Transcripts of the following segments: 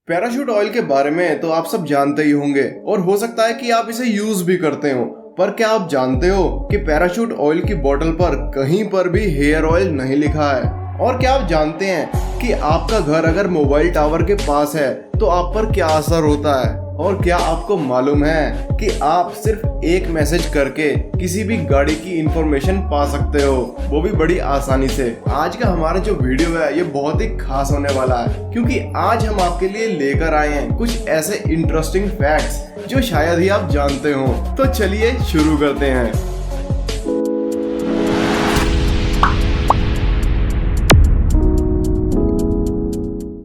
Parachute oil के बारे में तो आप सब जानते ही होंगे और हो सकता है कि आप इसे यूज भी करते हो, पर क्या आप जानते हो कि पैराशूट ऑयल की बोतल पर कहीं पर भी हेयर ऑयल नहीं लिखा है। और क्या आप जानते हैं कि आपका घर अगर मोबाइल टावर के पास है तो आप पर क्या असर होता है। और क्या आपको मालूम है कि आप सिर्फ एक मैसेज करके किसी भी गाड़ी की इंफॉर्मेशन पा सकते हो, वो भी बड़ी आसानी से। आज का हमारा जो वीडियो है ये बहुत ही खास होने वाला है, क्योंकि आज हम आपके लिए लेकर आए हैं कुछ ऐसे इंटरेस्टिंग फैक्ट्स जो शायद ही आप जानते हो। तो चलिए शुरू करते हैं।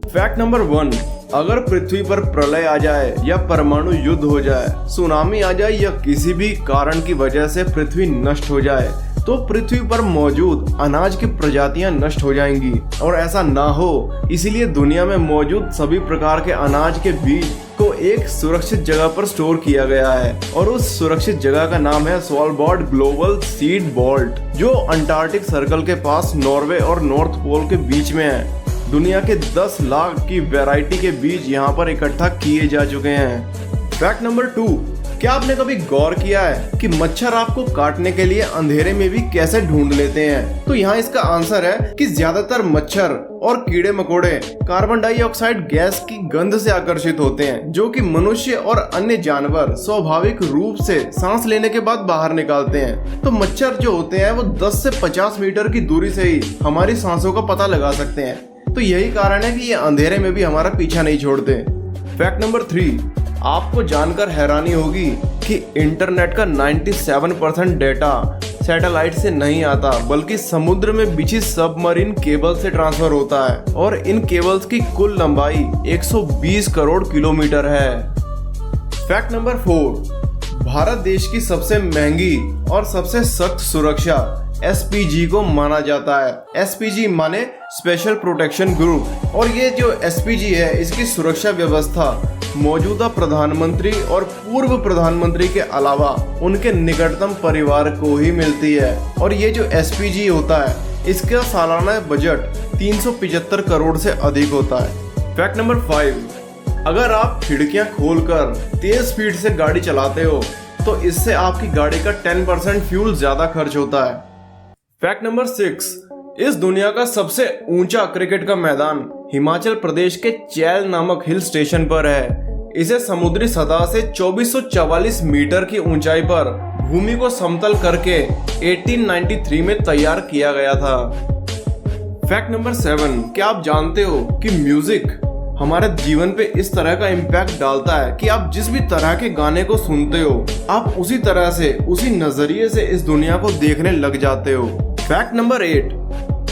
फैक्ट नंबर 1, अगर पृथ्वी पर प्रलय आ जाए या परमाणु युद्ध हो जाए, सुनामी आ जाए या किसी भी कारण की वजह से पृथ्वी नष्ट हो जाए तो पृथ्वी पर मौजूद अनाज की प्रजातियां नष्ट हो जाएंगी। और ऐसा ना हो इसलिए दुनिया में मौजूद सभी प्रकार के अनाज के बीज को एक सुरक्षित जगह पर स्टोर किया गया है, और उस सुरक्षित जगह का नाम है स्वालबार्ड ग्लोबल सीड वॉल्ट, जो अंटार्कटिक सर्कल के पास नॉर्वे और नॉर्थ पोल के बीच में है। दुनिया के 10 लाख की वैरायटी के बीज यहाँ पर इकट्ठा किए जा चुके हैं। फैक्ट नंबर 2, क्या आपने कभी गौर किया है कि मच्छर आपको काटने के लिए अंधेरे में भी कैसे ढूंढ लेते हैं? तो यहाँ इसका आंसर है कि ज्यादातर मच्छर और कीड़े मकोड़े कार्बन डाइऑक्साइड गैस की गंध से आकर्षित होते हैं, जो कि मनुष्य और अन्य जानवर स्वाभाविक रूप से सांस लेने के बाद बाहर निकालते हैं। तो मच्छर जो होते हैं वो 10 से 50 मीटर की दूरी से ही हमारी सांसों का पता लगा सकते हैं। तो यही कारण है कि ये अंधेरे में भी हमारा पीछा नहीं छोड़ते। फैक्ट नंबर 3, आपको जानकर हैरानी होगी कि इंटरनेट का 97% डेटा सैटेलाइट से नहीं आता, बल्कि समुद्र में बिछी सबमरीन केबल से ट्रांसफर होता है, और इन केबल्स की कुल लंबाई 120 करोड़ किलोमीटर है। फैक्ट नंबर 4, भारत देश की सबसे महंगी और सबसे सख्त सुरक्षा SPG को माना जाता है। SPG माने स्पेशल प्रोटेक्शन ग्रुप, और ये जो SPG है इसकी सुरक्षा व्यवस्था मौजूदा प्रधानमंत्री और पूर्व प्रधानमंत्री के अलावा उनके निकटतम परिवार को ही मिलती है। और ये जो SPG होता है इसका सालाना बजट 375 करोड़ से अधिक होता है। फैक्ट नंबर 5, अगर आप खिड़कियां खोलकर तेज स्पीड से गाड़ी चलाते हो तो इससे आपकी गाड़ी का 10% फ्यूल ज्यादा खर्च होता है। फैक्ट नंबर 6, इस दुनिया का सबसे ऊंचा क्रिकेट का मैदान हिमाचल प्रदेश के चैल नामक हिल स्टेशन पर है। इसे समुद्री सतह से 2444 मीटर की ऊंचाई पर भूमि को समतल करके 1893 में तैयार किया गया था। फैक्ट नंबर 7, क्या आप जानते हो कि म्यूजिक हमारे जीवन पे इस तरह का इम्पैक्ट डालता है कि आप जिस भी तरह के गाने को सुनते हो आप उसी तरह से, उसी नजरिए से इस दुनिया को देखने लग जाते हो। फैक्ट नंबर 8,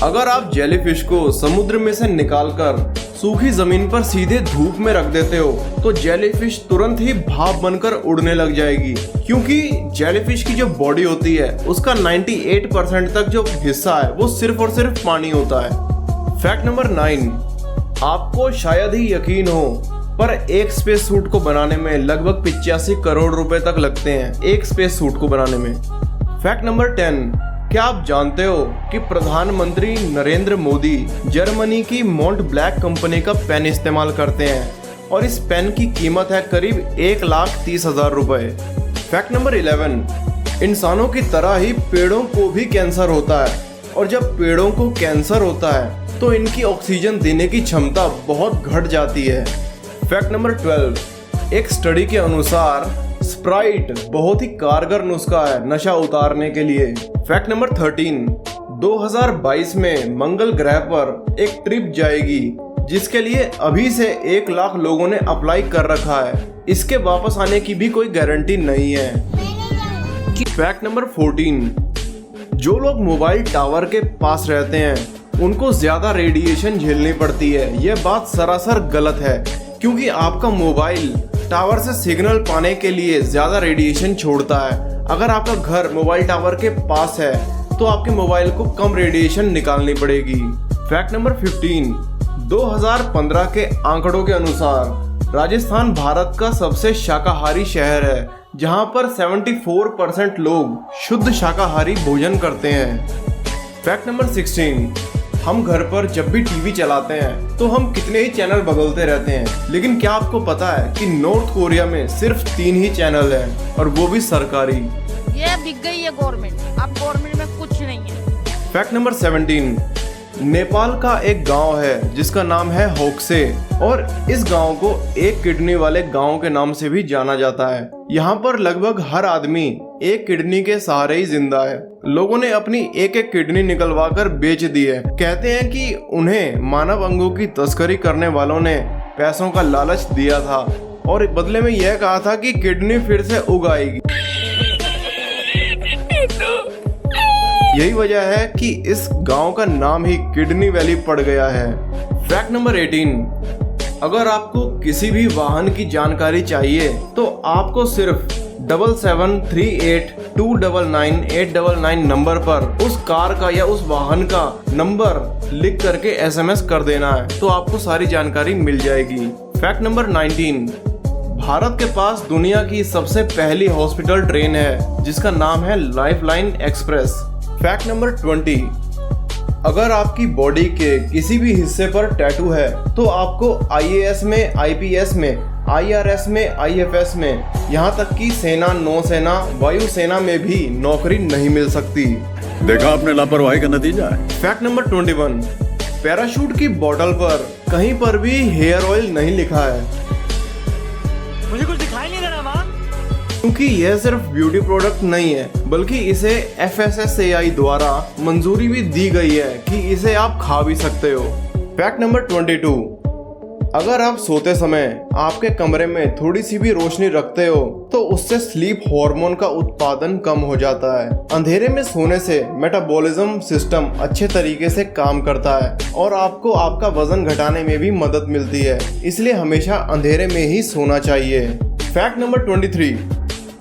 अगर आप जेलीफिश को समुद्र में से निकालकर सूखी जमीन पर सीधे धूप में रख देते हो तो जेलीफिश तुरंत ही भाप बनकर उड़ने लग जाएगी, क्योंकि जेलीफिश की जो बॉडी होती है उसका 98% तक जो हिस्सा है वो सिर्फ और सिर्फ पानी होता है। फैक्ट नंबर 9, आपको शायद ही यकीन हो पर एक स्पेस सूट को बनाने में लगभग 85 करोड़ रुपए तक लगते हैं, एक स्पेस सूट को बनाने में। फैक्ट नंबर 10, क्या आप जानते हो कि प्रधानमंत्री नरेंद्र मोदी जर्मनी की मोंट ब्लैक कंपनी का पेन इस्तेमाल करते हैं, और इस पेन की कीमत है करीब 1,30,000 रुपए। फैक्ट नंबर 11, इंसानों की तरह ही पेड़ों को भी कैंसर होता है, और जब पेड़ों को कैंसर होता है तो इनकी ऑक्सीजन देने की क्षमता बहुत घट जाती है। फैक्ट नंबर 12, एक स्टडी के अनुसार स्प्राइट बहुत ही कारगर नुस्खा है नशा उतारने के लिए। फैक्ट नंबर 13, 2022 में मंगल ग्रह पर एक ट्रिप जाएगी जिसके लिए अभी से 1 लाख लोगों ने अप्लाई कर रखा है। इसके वापस आने की भी कोई गारंटी नहीं है। फैक्ट नंबर 14, जो लोग मोबाइल टावर के पास रहते हैं उनको ज्यादा रेडिएशन झेलनी पड़ती है। यह बात सरासर गलत है, क्योंकि आपका मोबाइल टावर से सिग्नल पाने के लिए ज्यादा रेडिएशन छोड़ता है। अगर आपका घर मोबाइल टावर के पास है तो आपके मोबाइल को कम रेडिएशन निकालनी पड़ेगी। फैक्ट नंबर 15, 2015 के आंकड़ों के अनुसार राजस्थान भारत का सबसे शाकाहारी शहर है, जहां पर 74% लोग शुद्ध शाकाहारी भोजन करते हैं। फैक्ट नंबर 16, हम घर पर जब भी टीवी चलाते हैं तो हम कितने ही चैनल बदलते रहते हैं, लेकिन क्या आपको पता है कि नॉर्थ कोरिया में सिर्फ 3 ही चैनल हैं और वो भी सरकारी। ये बिक गई है गवर्नमेंट, अब गवर्नमेंट में कुछ नहीं है। फैक्ट नंबर 17, नेपाल का एक गांव है जिसका नाम है होक्से और इस गांव को एक किडनी वाले गांव के नाम से भी जाना जाता है। यहाँ पर लगभग हर आदमी एक किडनी के सहारे ही जिंदा है। लोगों ने अपनी एक एक किडनी निकलवा कर बेच दी है। कहते हैं कि उन्हें मानव अंगों की तस्करी करने वालों ने पैसों का लालच दिया था और बदले में यह कहा था कि किडनी फिर से उग आएगी। यही वजह है कि इस गांव का नाम ही किडनी वैली पड़ गया है। फैक्ट नंबर 18, अगर आपको किसी भी वाहन की जानकारी चाहिए तो आपको सिर्फ 7738299899 नंबर पर उस कार का या उस वाहन का नंबर लिख करके SMS कर देना है तो आपको सारी जानकारी मिल जाएगी। फैक्ट नंबर 19, भारत के पास दुनिया की सबसे पहली हॉस्पिटल ट्रेन है जिसका नाम है लाइफलाइन एक्सप्रेस। फैक्ट नंबर 20, अगर आपकी बॉडी के किसी भी हिस्से पर टैटू है तो आपको IAS में, IPS में, IRS में, IFS में, यहाँ तक कि सेना, नौसेना, वायुसेना में भी नौकरी नहीं मिल सकती। देखा आपने लापरवाही का नतीजा है। फैक्ट नंबर 21, पैराशूट की बोतल पर कहीं पर भी हेयर ऑयल नहीं लिखा है। मुझे कुछ दिखाई नहीं दे रहा वहाँ। क्योंकि यह सिर्फ ब्यूटी प्रोडक्ट नहीं है बल्कि इसे FSSAI द्वारा मंजूरी भी दी गई है कि इसे आप खा भी सकते हो। फैक्ट नंबर 22, अगर आप सोते समय आपके कमरे में थोड़ी सी भी रोशनी रखते हो तो उससे स्लीप हार्मोन का उत्पादन कम हो जाता है। अंधेरे में सोने से मेटाबॉलिज्म सिस्टम अच्छे तरीके से काम करता है और आपको आपका वजन घटाने में भी मदद मिलती है, इसलिए हमेशा अंधेरे में ही सोना चाहिए। फैक्ट नंबर 23,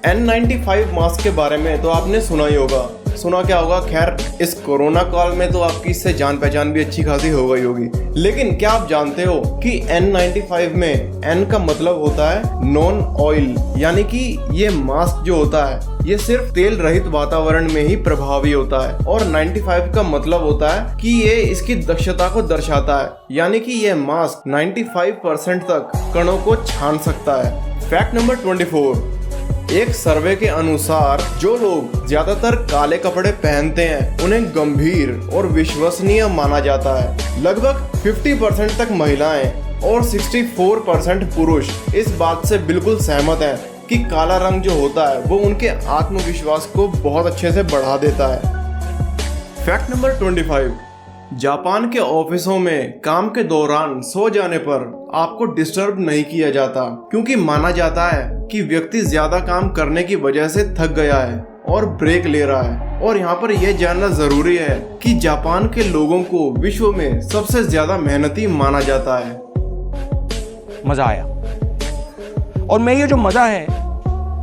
N95 मास्क के बारे में तो आपने सुना ही होगा। सुना क्या होगा, खैर इस कोरोना काल में तो आपकी इससे जान पहचान भी अच्छी खासी हो गई होगी। लेकिन क्या आप जानते हो कि N95 में N का मतलब होता है नॉन ऑयल, यानी कि ये मास्क जो होता है ये सिर्फ तेल रहित वातावरण में ही प्रभावी होता है, और 95 का मतलब होता है कि ये इसकी दक्षता को दर्शाता है, यानी कि ये मास्क 95% तक कणों को छान सकता है। फैक्ट नंबर 24, एक सर्वे के अनुसार जो लोग ज्यादातर काले कपड़े पहनते हैं उन्हें गंभीर और विश्वसनीय माना जाता है। लगभग 50% तक महिलाएं और 64% पुरुष इस बात से बिल्कुल सहमत हैं कि काला रंग जो होता है वो उनके आत्मविश्वास को बहुत अच्छे से बढ़ा देता है। फैक्ट नंबर 25, जापान के ऑफिसों में काम के दौरान सो जाने पर आपको डिस्टर्ब नहीं किया जाता, क्योंकि माना जाता है कि व्यक्ति ज्यादा काम करने की वजह से थक गया है और ब्रेक ले रहा है। और यहाँ पर यह जानना जरूरी है कि जापान के लोगों को विश्व में सबसे ज्यादा मेहनती माना जाता है। मजा आया, और मैं ये जो मजा है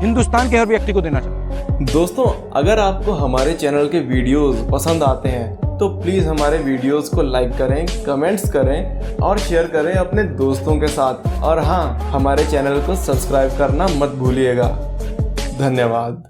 हिंदुस्तान के हर व्यक्ति को देना चाहता हूँ। दोस्तों, अगर आपको हमारे चैनल के वीडियोस पसंद आते हैं तो प्लीज़ हमारे वीडियोस को लाइक करें, कमेंट्स करें और शेयर करें अपने दोस्तों के साथ। और हाँ, हमारे चैनल को सब्सक्राइब करना मत भूलिएगा। धन्यवाद।